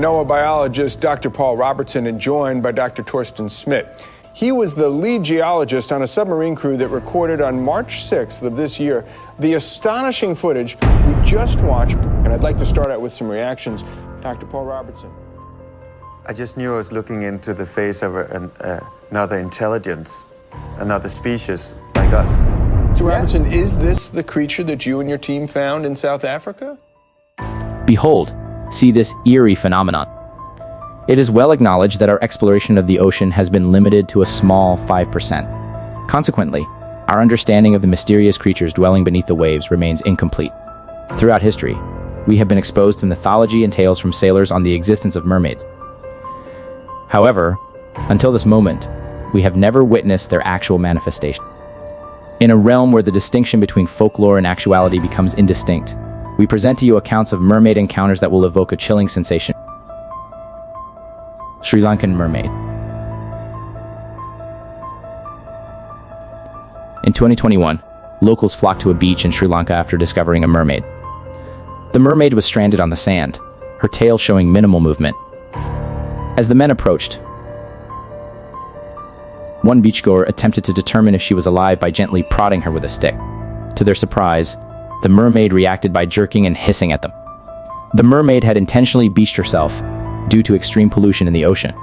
NOAA biologist Dr. Paul Robertson and joined by Dr. Torsten Schmidt. He was the lead geologist on a submarine crew that recorded on March 6th of this year the astonishing footage we just watched. And I'd like to start out with some reactions. Dr. Paul Robertson. I just knew I was looking into the face of another intelligence, another species like us. Dr. Robertson, is this the creature that you and your team found in South Africa? Behold, see this eerie phenomenon. It is well acknowledged that our exploration of the ocean has been limited to a small 5%. Consequently, our understanding of the mysterious creatures dwelling beneath the waves remains incomplete. Throughout history, we have been exposed to mythology and tales from sailors on the existence of mermaids. However, until this moment, we have never witnessed their actual manifestation. In a realm where the distinction between folklore and actuality becomes indistinct, we present to you accounts of mermaid encounters that will evoke a chilling sensation. Sri Lankan mermaid. In 2021, locals flocked to a beach in Sri Lanka after discovering a mermaid. The mermaid was stranded on the sand, her tail showing minimal movement. As the men approached, one beachgoer attempted to determine if she was alive by gently prodding her with a stick. To their surprise, the mermaid reacted by jerking and hissing at them. The mermaid had intentionally beached herself due to extreme pollution in the ocean.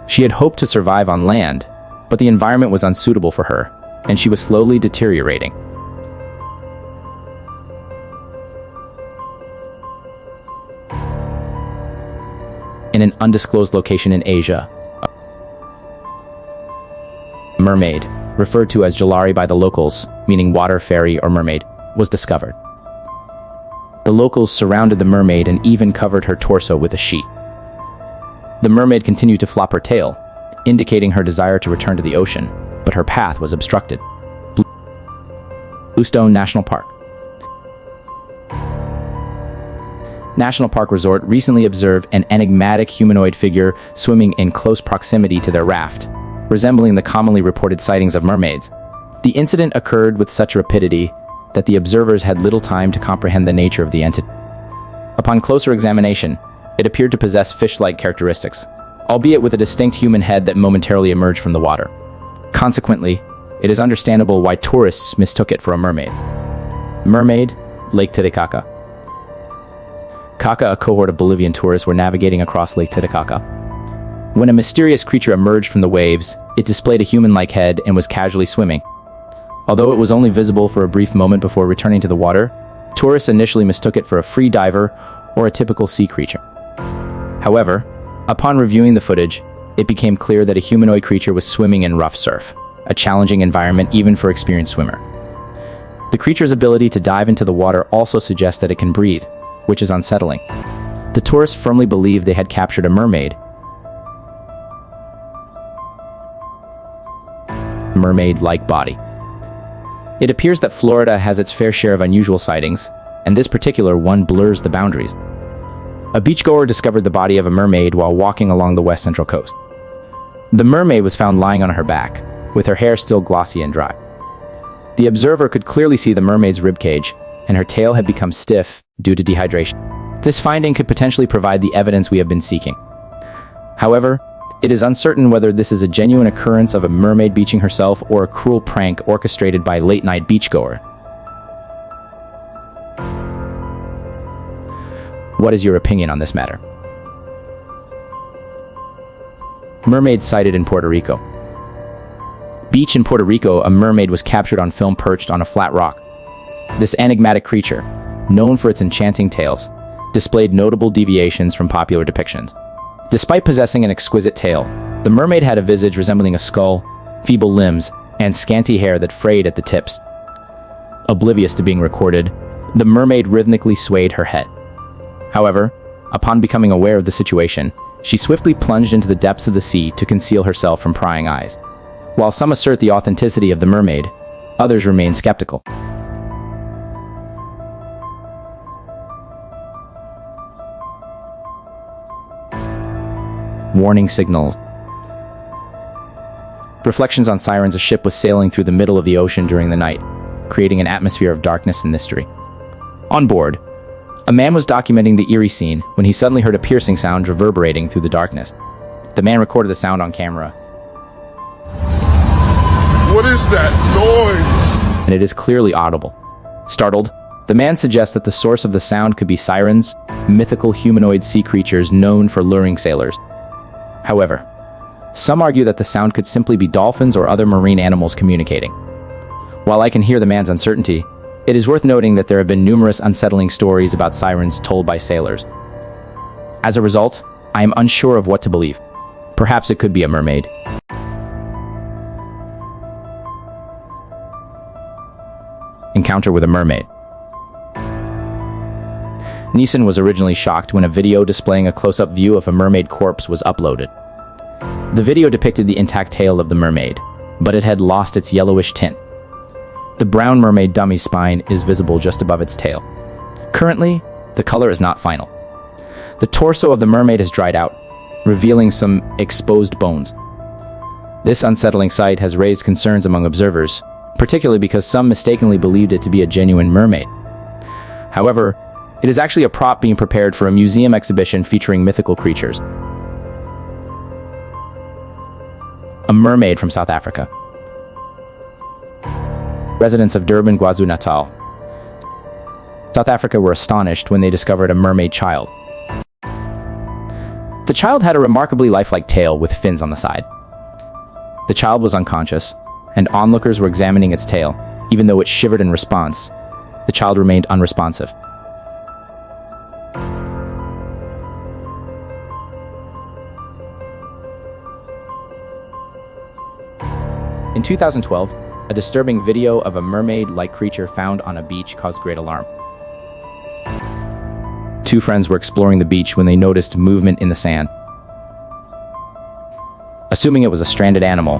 She had hoped to survive on land, but the environment was unsuitable for her, and she was slowly deteriorating. In an undisclosed location in Asia, a mermaid, referred to as Jalari by the locals, meaning water fairy or mermaid, was discovered. The locals surrounded the mermaid and even covered her torso with a sheet. The mermaid continued to flop her tail, indicating her desire to return to the ocean, but her path was obstructed. Bluestone National Park. National Park Resort recently observed an enigmatic humanoid figure swimming in close proximity to their raft, resembling the commonly reported sightings of mermaids. The incident occurred with such rapidity that the observers had little time to comprehend the nature of the entity. Upon closer examination, it appeared to possess fish-like characteristics, albeit with a distinct human head that momentarily emerged from the water. Consequently, it is understandable why tourists mistook it for a mermaid. Mermaid, Lake Titicaca. A cohort of Bolivian tourists were navigating across Lake Titicaca. When a mysterious creature emerged from the waves, it displayed a human-like head and was casually swimming. Although it was only visible for a brief moment before returning to the water, tourists initially mistook it for a free diver or a typical sea creature. However, upon reviewing the footage, it became clear that a humanoid creature was swimming in rough surf, a challenging environment even for experienced swimmer. The creature's ability to dive into the water also suggests that it can breathe, which is unsettling. The tourists firmly believed they had captured a mermaid. Mermaid-like body. It appears that Florida has its fair share of unusual sightings, and this particular one blurs the boundaries. A beachgoer discovered the body of a mermaid while walking along the west central coast. The mermaid was found lying on her back, with her hair still glossy and dry. The observer could clearly see the mermaid's ribcage, and her tail had become stiff due to dehydration. This finding could potentially provide the evidence we have been seeking. However, it is uncertain whether this is a genuine occurrence of a mermaid beaching herself or a cruel prank orchestrated by a late-night beachgoer. What is your opinion on this matter? Mermaid sighted in Puerto Rico. Beach in Puerto Rico, a mermaid was captured on film perched on a flat rock. This enigmatic creature, known for its enchanting tales, displayed notable deviations from popular depictions. Despite possessing an exquisite tail, the mermaid had a visage resembling a skull, feeble limbs, and scanty hair that frayed at the tips. Oblivious to being recorded, the mermaid rhythmically swayed her head. However, upon becoming aware of the situation, she swiftly plunged into the depths of the sea to conceal herself from prying eyes. While some assert the authenticity of the mermaid, others remain skeptical. Warning signals. Reflections on sirens. A ship was sailing through the middle of the ocean during the night, creating an atmosphere of darkness and mystery. On board, A man was documenting the eerie scene when he suddenly heard a piercing sound reverberating through the darkness. The man recorded the sound on camera. What is that noise? And it is clearly audible. Startled, the man suggests that the source of the sound could be sirens, mythical humanoid sea creatures known for luring sailors. However, some argue that the sound could simply be dolphins or other marine animals communicating. While I can hear the man's uncertainty, it is worth noting that there have been numerous unsettling stories about sirens told by sailors. As a result, I am unsure of what to believe. Perhaps it could be a mermaid. Encounter with a mermaid. Neeson was originally shocked when a video displaying a close-up view of a mermaid corpse was uploaded. The video depicted the intact tail of the mermaid, but it had lost its yellowish tint. The brown mermaid dummy spine is visible just above its tail. Currently, the color is not final. The torso of the mermaid has dried out, revealing some exposed bones. This unsettling sight has raised concerns among observers, particularly because some mistakenly believed it to be a genuine mermaid. However, it is actually a prop being prepared for a museum exhibition featuring mythical creatures. A mermaid from South Africa. Residents of Durban, KwaZulu-Natal, South Africa were astonished when they discovered a mermaid child. The child had a remarkably lifelike tail with fins on the side. The child was unconscious, and onlookers were examining its tail. Even though it shivered in response, the child remained unresponsive. In 2012, a disturbing video of a mermaid-like creature found on a beach caused great alarm. Two friends were exploring the beach when they noticed movement in the sand. Assuming it was a stranded animal,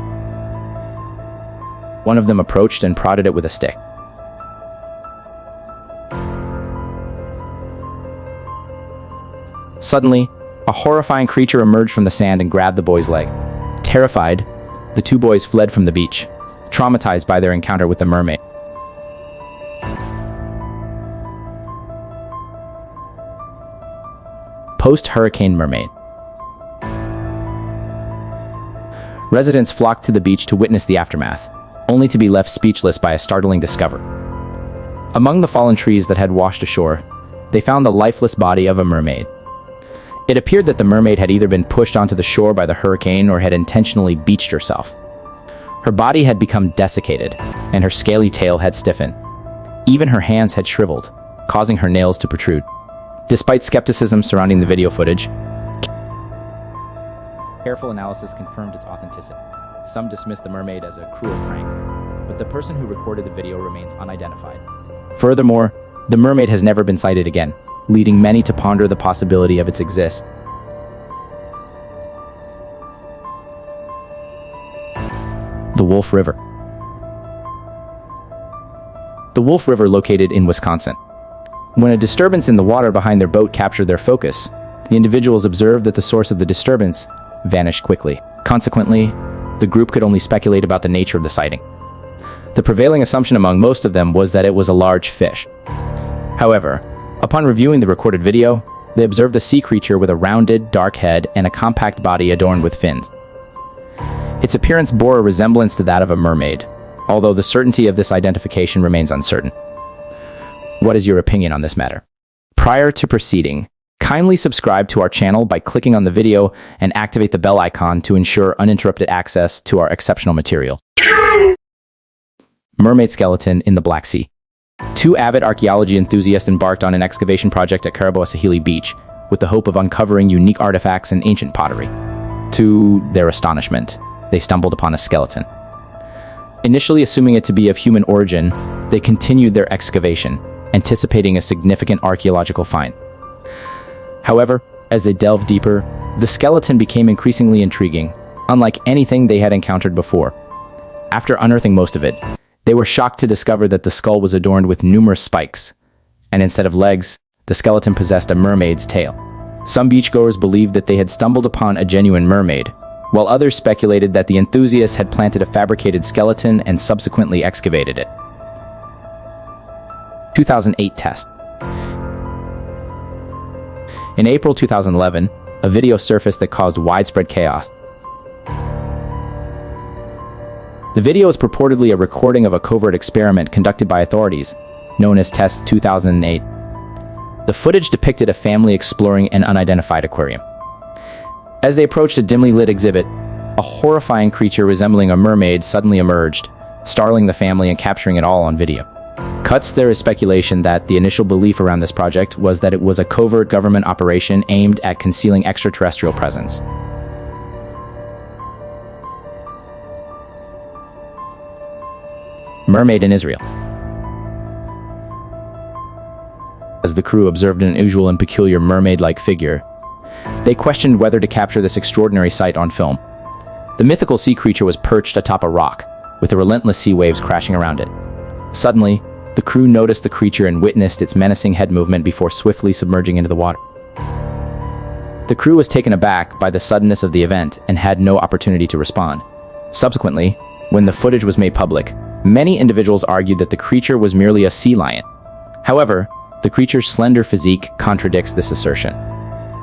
one of them approached and prodded it with a stick. Suddenly, a horrifying creature emerged from the sand and grabbed the boy's leg. Terrified, the two boys fled from the beach, traumatized by their encounter with the mermaid. Post-hurricane mermaid. Residents flocked to the beach to witness the aftermath, only to be left speechless by a startling discovery. Among the fallen trees that had washed ashore, they found the lifeless body of a mermaid. It appeared that the mermaid had either been pushed onto the shore by the hurricane or had intentionally beached herself. Her body had become desiccated, and her scaly tail had stiffened. Even her hands had shriveled, causing her nails to protrude. Despite skepticism surrounding the video footage, careful analysis confirmed its authenticity. Some dismissed the mermaid as a cruel prank, but the person who recorded the video remains unidentified. Furthermore, the mermaid has never been sighted again, leading many to ponder the possibility of its existence. The Wolf River. The Wolf River located in Wisconsin. When a disturbance in the water behind their boat captured their focus, the individuals observed that the source of the disturbance vanished quickly. Consequently, the group could only speculate about the nature of the sighting. The prevailing assumption among most of them was that it was a large fish. However, upon reviewing the recorded video, they observed a sea creature with a rounded, dark head and a compact body adorned with fins. Its appearance bore a resemblance to that of a mermaid, although the certainty of this identification remains uncertain. What is your opinion on this matter? Prior to proceeding, kindly subscribe to our channel by clicking on the video and activate the bell icon to ensure uninterrupted access to our exceptional material. Mermaid skeleton in the Black Sea. Two avid archaeology enthusiasts embarked on an excavation project at Karabo-Asahili Beach with the hope of uncovering unique artifacts and ancient pottery. To their astonishment, they stumbled upon a skeleton. Initially assuming it to be of human origin, they continued their excavation, anticipating a significant archaeological find. However, as they delved deeper, the skeleton became increasingly intriguing, unlike anything they had encountered before. After unearthing most of it, they were shocked to discover that the skull was adorned with numerous spikes, and instead of legs, the skeleton possessed a mermaid's tail. Some beachgoers believed that they had stumbled upon a genuine mermaid, while others speculated that the enthusiasts had planted a fabricated skeleton and subsequently excavated it. 2008 test. In April 2011, a video surfaced that caused widespread chaos. The video is purportedly a recording of a covert experiment conducted by authorities, known as Test 2008. The footage depicted a family exploring an unidentified aquarium. As they approached a dimly lit exhibit, a horrifying creature resembling a mermaid suddenly emerged, startling the family and capturing it all on video. There is speculation that the initial belief around this project was that it was a covert government operation aimed at concealing extraterrestrial presence. Mermaid in Israel. As the crew observed an unusual and peculiar mermaid-like figure, they questioned whether to capture this extraordinary sight on film. The mythical sea creature was perched atop a rock, with the relentless sea waves crashing around it. Suddenly, the crew noticed the creature and witnessed its menacing head movement before swiftly submerging into the water. The crew was taken aback by the suddenness of the event and had no opportunity to respond. Subsequently, when the footage was made public, many individuals argued that the creature was merely a sea lion. However, the creature's slender physique contradicts this assertion.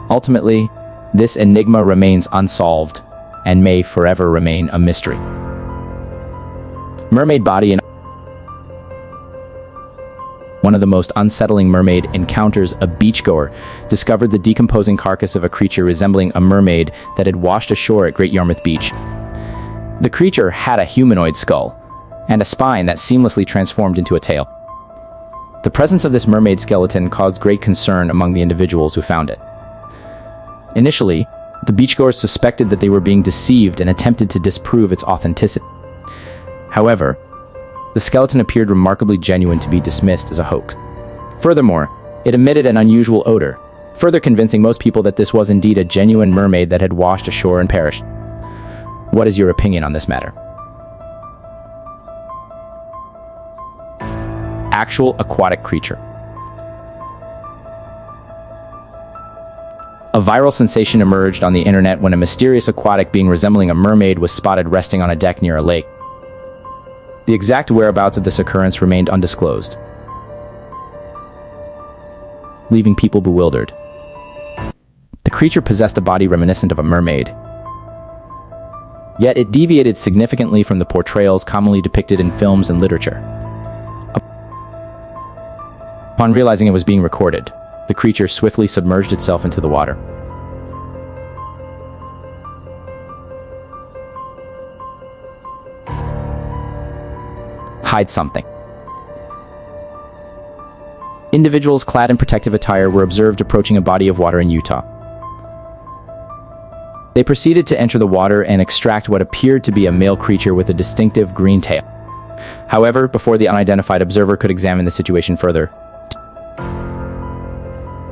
Ultimately, this enigma remains unsolved and may forever remain a mystery. Mermaid body in one of the most unsettling mermaid encounters, a beachgoer discovered the decomposing carcass of a creature resembling a mermaid that had washed ashore at Great Yarmouth Beach. The creature had a humanoid skull and a spine that seamlessly transformed into a tail. The presence of this mermaid skeleton caused great concern among the individuals who found it. Initially, the beachgoers suspected that they were being deceived and attempted to disprove its authenticity. However, the skeleton appeared remarkably genuine to be dismissed as a hoax. Furthermore, it emitted an unusual odor, further convincing most people that this was indeed a genuine mermaid that had washed ashore and perished. What is your opinion on this matter? Actual aquatic creature. A viral sensation emerged on the internet when a mysterious aquatic being resembling a mermaid was spotted resting on a deck near a lake. The exact whereabouts of this occurrence remained undisclosed, leaving people bewildered. The creature possessed a body reminiscent of a mermaid, yet it deviated significantly from the portrayals commonly depicted in films and literature. Upon realizing it was being recorded, the creature swiftly submerged itself into the water. Hide something. Individuals clad in protective attire were observed approaching a body of water in Utah. They proceeded to enter the water and extract what appeared to be a male creature with a distinctive green tail. However, before the unidentified observer could examine the situation further,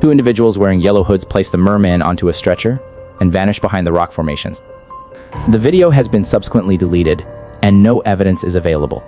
two individuals wearing yellow hoods placed the merman onto a stretcher and vanished behind the rock formations. The video has been subsequently deleted, and no evidence is available.